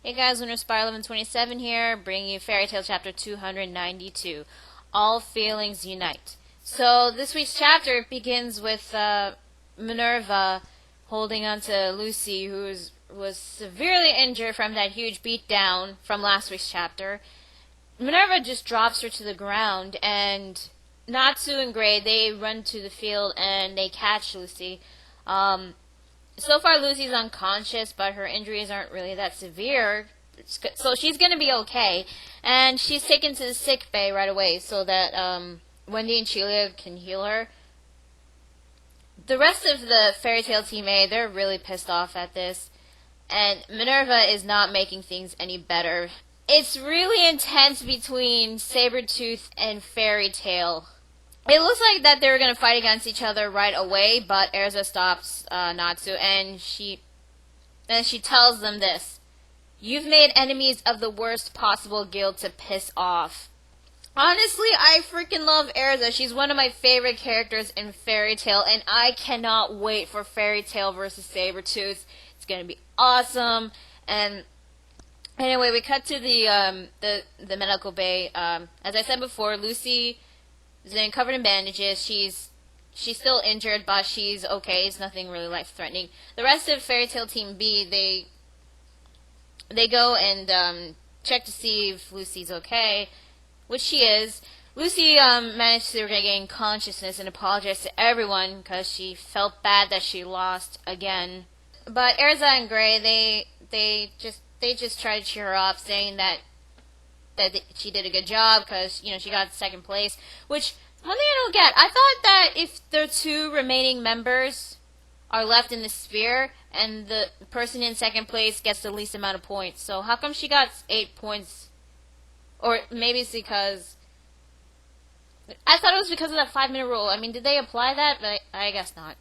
Hey guys, Lunar Spy 1127 here, bringing you Fairy Tale Chapter 292. All Feelings Unite. So this week's chapter begins with Minerva holding on to Lucy, who was severely injured from that huge beatdown from last week's chapter. Minerva just drops her to the ground, and Natsu and Gray, they run to the field and they catch Lucy. So far, Lucy's unconscious, but her injuries aren't really that severe, so she's going to be okay. And she's taken to the sick bay right away so that Wendy and Sheila can heal her. The rest of the Fairy Tale Team A, they're really pissed off at this, and Minerva is not making things any better. It's really intense between Sabertooth and Fairy Tale. It looks like that they were going to fight against each other right away, but Erza stops Natsu, and she tells them this. You've made enemies of the worst possible guild to piss off. Honestly, I freaking love Erza. She's one of my favorite characters in Fairy Tale, and I cannot wait for Fairy Tale versus Sabertooth. It's going to be awesome. And anyway, we cut to the medical bay. As I said before, Lucy is then covered in bandages. She's still injured, but she's okay. It's nothing really life-threatening. The rest of Fairy Tale Team B, they go and check to see if Lucy's okay, which she is. Lucy managed to regain consciousness and apologize to everyone because she felt bad that she lost again. But Erza and Gray, they just try to cheer her up, saying that she did a good job because, she got second place, which, one thing I don't get, I thought that if the two remaining members are left in the sphere and the person in second place gets the least amount of points, so how come she got 8 points? Or maybe it's because, I thought it was because of that 5-minute rule. I mean, did they apply that? But I guess not.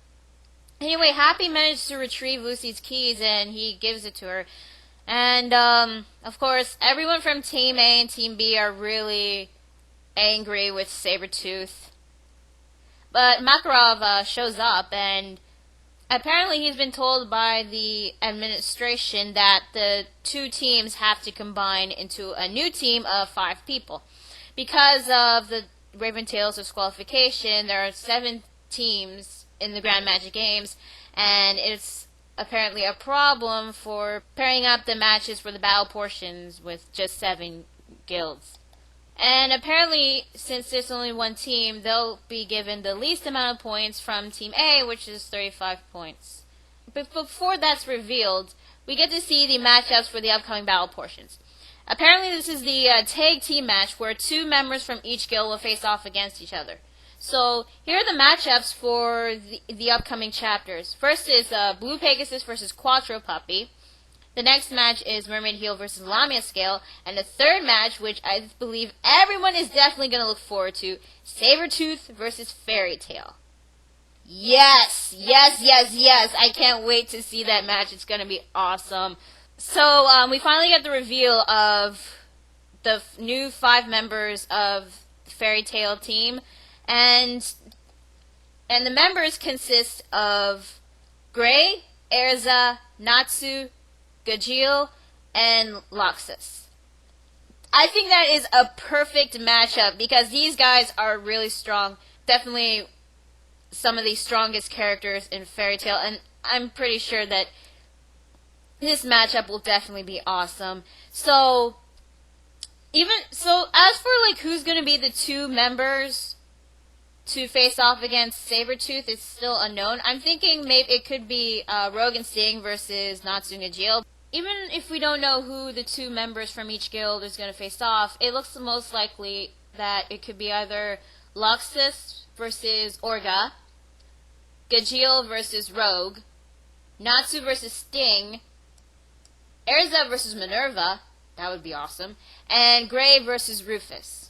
Anyway, Happy managed to retrieve Lucy's keys and he gives it to her. And, of course, everyone from Team A and Team B are really angry with Sabertooth. But Makarov shows up, and apparently he's been told by the administration that the two teams have to combine into a new team of 5 people. Because of the Raven Tales disqualification, there are 7 teams in the Grand Magic Games, and it's apparently a problem for pairing up the matches for the battle portions with just 7 guilds. And apparently, since there's only one team, they'll be given the least amount of points from Team A, which is 35 points. But before that's revealed, we get to see the matchups for the upcoming battle portions. Apparently, this is the tag team match where 2 members from each guild will face off against each other. So, here are the matchups for the upcoming chapters. First is Blue Pegasus versus Quattro Puppy. The next match is Mermaid Heel versus Lamia Scale. And the third match, which I believe everyone is definitely going to look forward to, Sabertooth versus Fairy Tale. Yes! Yes, yes, yes! I can't wait to see that match. It's going to be awesome. So, we finally get the reveal of the new 5 members of the Fairy Tale team. And the members consist of Gray, Erza, Natsu, Gajeel, and Loxus. I think that is a perfect matchup because these guys are really strong. Definitely some of the strongest characters in Fairy Tale, and I'm pretty sure that this matchup will definitely be awesome. So, as for who's going to be the 2 members to face off against Sabertooth, it's still unknown. I'm thinking maybe it could be Rogue and Sting versus Natsu and Gajeel. Even if we don't know who the 2 members from each guild is going to face off, it looks the most likely that it could be either Loxus versus Orga, Gajeel versus Rogue, Natsu versus Sting, Erza versus Minerva, that would be awesome, and Gray versus Rufus.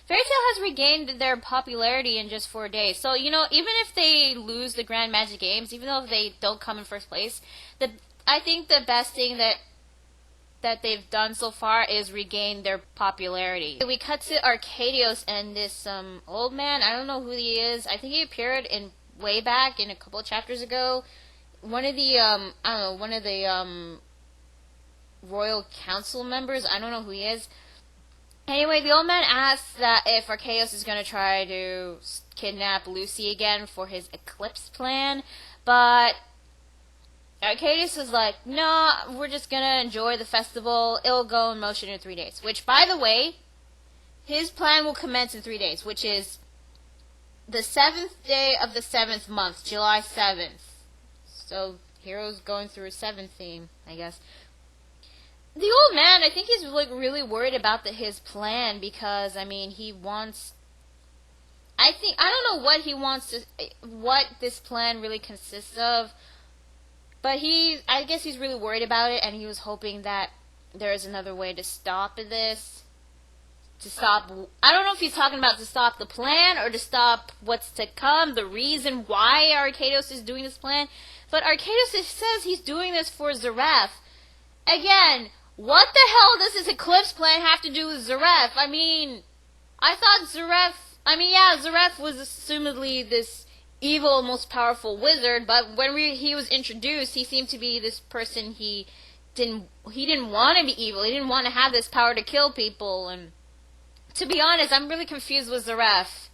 Fairy Tale has regained their popularity in just 4 days. So, even if they lose the Grand Magic Games, even though they don't come in first place, I think the best thing that they've done so far is regain their popularity. We cut to Arcadios and this old man. I don't know who he is. I think he appeared way back in a couple of chapters ago. One of the royal council members. I don't know who he is. Anyway, the old man asks that if Arcadios is going to try to kidnap Lucy again for his eclipse plan, but Arcadios is like, no, we're just going to enjoy the festival. It'll go in motion in 3 days. Which, by the way, his plan will commence in 3 days, which is the 7th day of the 7th month, July 7th. So, Hero's going through a 7th theme, I guess. The old man, I think he's like really worried about his plan because, I mean, he wants... I don't know what he wants to... what this plan really consists of, but I guess he's really worried about it, and he was hoping that there is another way to stop this. To stop... I don't know if he's talking about to stop the plan or to stop what's to come, the reason why Arcadios is doing this plan. But Arcadios says he's doing this for Zeref. Again, what the hell does this eclipse plan have to do with Zeref? I mean, I thought Zeref... I mean, yeah, Zeref was assumedly this evil, most powerful wizard, but when he was introduced, he seemed to be this person he didn't want to be evil. He didn't want to have this power to kill people, and to be honest, I'm really confused with Zeref.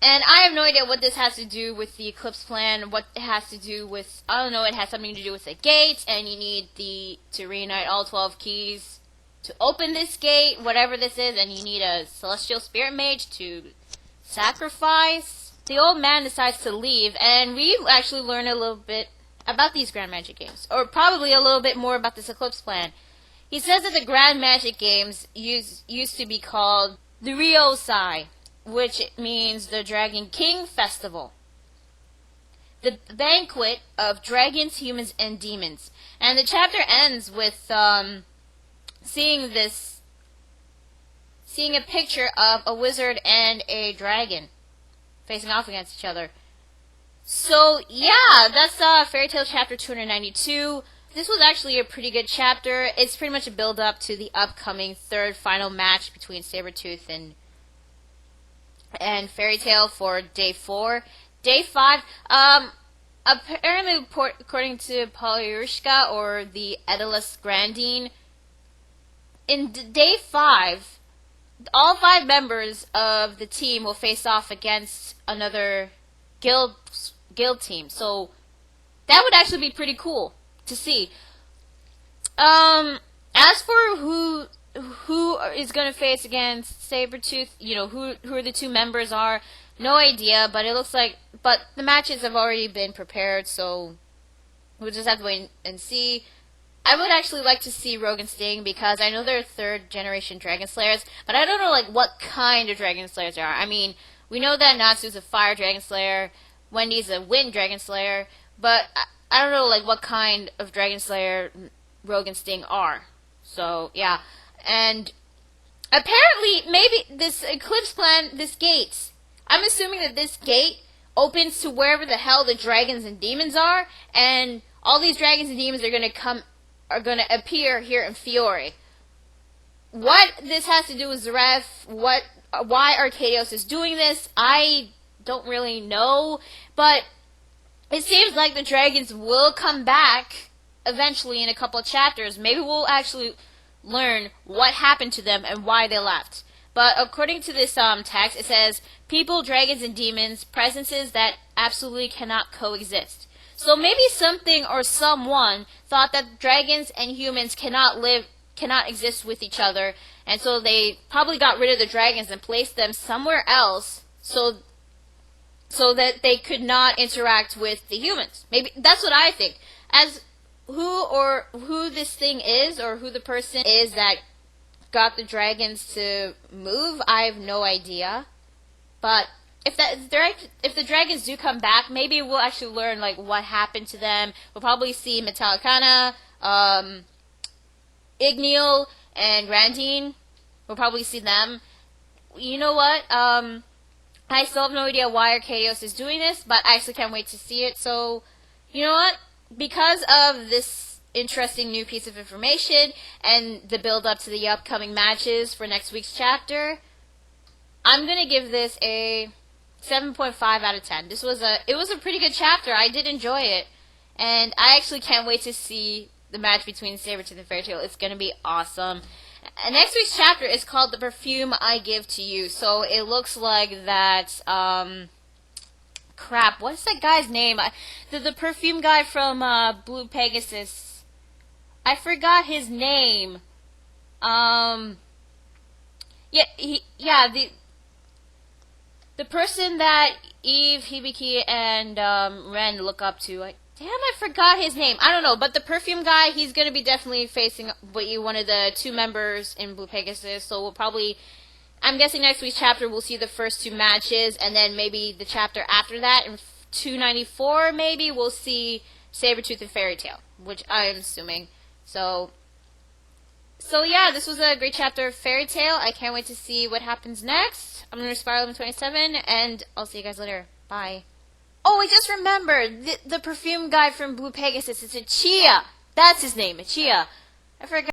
And I have no idea what this has to do with the eclipse plan, what it has to do with... I don't know, it has something to do with the gates, and you need to reunite all 12 keys to open this gate, whatever this is, and you need a celestial spirit mage to sacrifice. The old man decides to leave, and we actually learn a little bit about these Grand Magic games, or probably a little bit more about this eclipse plan. He says that the Grand Magic games used to be called the Ryosai, which means the Dragon King Festival. The banquet of dragons, humans, and demons. And the chapter ends with seeing a picture of a wizard and a dragon facing off against each other. So, yeah, that's Fairy Tale chapter 292. This was actually a pretty good chapter. It's pretty much a build-up to the upcoming third final match between Sabertooth and Fairy Tale for Day 4. Day 5, apparently, according to Polyushka, or the Edilus Grandine, in Day 5, all 5 members of the team will face off against another guild team. So, that would actually be pretty cool to see. As for who is going to face against Sabertooth, you know, who the 2 members are, no idea, but it looks like, but the matches have already been prepared, so we'll just have to wait and see. I would actually like to see Rogue and Sting, because I know they're 3rd generation Dragon Slayers, but I don't know, like, what kind of Dragon Slayers they are. I mean, we know that Natsu's a Fire Dragon Slayer, Wendy's a Wind Dragon Slayer, but I don't know, like, what kind of Dragon Slayer Rogue and Sting are. So, yeah. And apparently, maybe this eclipse plan, this gate, I'm assuming that this gate opens to wherever the hell the dragons and demons are, and all these dragons and demons are going to appear here in Fiore. What this has to do with Zeref, why Arcadios is doing this, I don't really know, but it seems like the dragons will come back eventually in a couple of chapters. Maybe we'll actually learn what happened to them and why they left. But according to this text, it says, people, dragons, and demons, presences that absolutely cannot coexist. So maybe something or someone thought that dragons and humans cannot exist with each other, and so they probably got rid of the dragons and placed them somewhere else so that they could not interact with the humans. Maybe that's what I think. As who this thing is, or who the person is that got the dragons to move, I have no idea. But if the dragons do come back, maybe we'll actually learn, like, what happened to them. We'll probably see Metallicana, Igneal, and Grandine. We'll probably see them. You know what? I still have no idea why Arcadios is doing this, but I actually can't wait to see it. So, you know what? Because of this interesting new piece of information and the build up to the upcoming matches for next week's chapter, I'm gonna give this a 7.5 out of 10. It was a pretty good chapter. I did enjoy it, and I actually can't wait to see the match between Sabertooth and Fairy Tail. It's gonna be awesome. And next week's chapter is called The Perfume I Give to You. So it looks like that, crap, what's that guy's name? The perfume guy from Blue Pegasus. I forgot his name. The person that Eve, Hibiki, and Ren look up to. Damn, I forgot his name. I don't know, but the perfume guy, he's going to be definitely facing one of the 2 members in Blue Pegasus, so we'll probably, I'm guessing next week's chapter we'll see the first 2 matches, and then maybe the chapter after that, in 294 maybe, we'll see Sabertooth and Fairy Tail, which I am assuming. So yeah, this was a great chapter of Fairy Tail. I can't wait to see what happens next. I'm going to Spiral 1127, and I'll see you guys later. Bye. Oh, I just remembered. The perfume guy from Blue Pegasus. It's a Chia. That's his name, a Chia. I forgot.